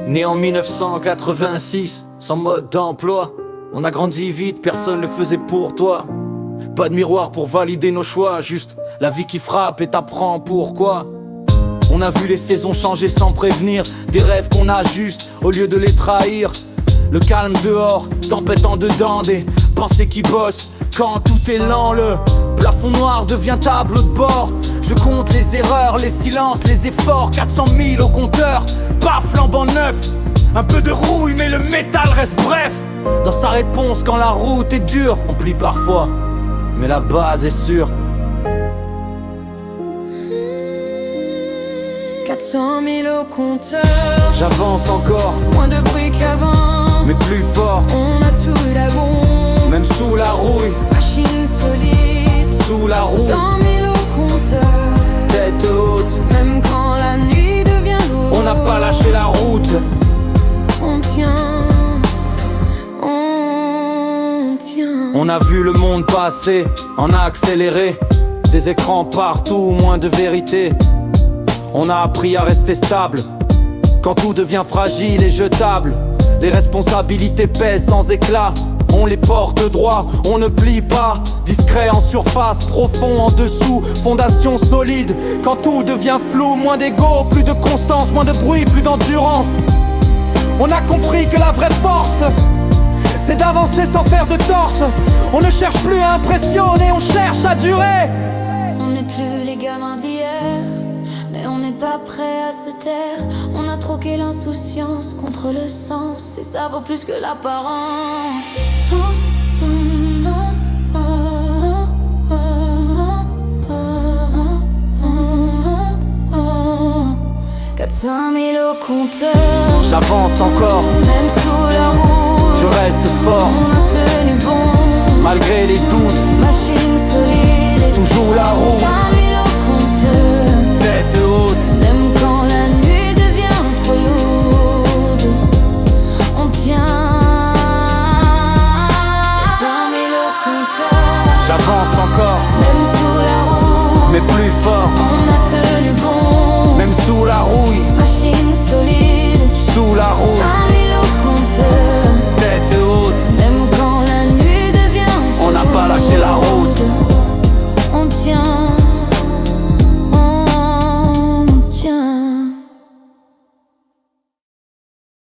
Né en 1986, sans mode d'emploi. On a grandi vite, personne ne faisait pour toi. Pas de miroir pour valider nos choix, juste la vie qui frappe et t'apprend pourquoi. On a vu les saisons changer sans prévenir, des rêves qu'on a juste au lieu de les trahir. Le calme dehors, tempête en dedans, des pensées qui bossent quand tout est lent. Le plafond noir devient tableau de bord. Je compte les erreurs, les silences, les efforts. 400 000 au compteur, pas flambant neuf. Un peu de rouille mais le métal reste bref. Dans sa réponse quand la route est dure, on plie parfois, mais la base est sûre. 400 000 au compteur, J'avance encore, moins de bruit qu'avant, mais plus fort. on a tout eu la bombe, Même sous la rouille, machine solide. sous la roue, 100 000 au compteur, tête haute. même quand la nuit devient lourde, On n'a pas lâché la route. on tient, on tient. On a vu le monde passer en accéléré. Des écrans partout, moins de vérité. On a appris à rester stable quand tout devient fragile et jetable. Les responsabilités pèsent sans éclat. On les porte droit, on ne plie pas. Discret en surface, profond en dessous. Fondation solide quand tout devient flou. Moins d'ego, plus de constance, moins de bruit, plus d'endurance. On a compris que la vraie force, c'est d'avancer sans faire de torse. On ne cherche plus à impressionner, on cherche à durer. On n'est plus les gamins d'hier, mais on n'est pas prêt à se taire. On a troqué l'insouciance contre le sens, et ça vaut plus que l'apparence. 400 000 au compteur, J'avance encore, même sous la rouge, je reste fort. on a tenu bon, Malgré les doutes, machine solide, et toujours la roue, 100 000 au compteur, tête haute. même quand la nuit devient trop lourde, on tient. 100 000 au compteur, J'avance encore, même sous la roue, mais plus fort. on a tenu bon, Même sous la rouille,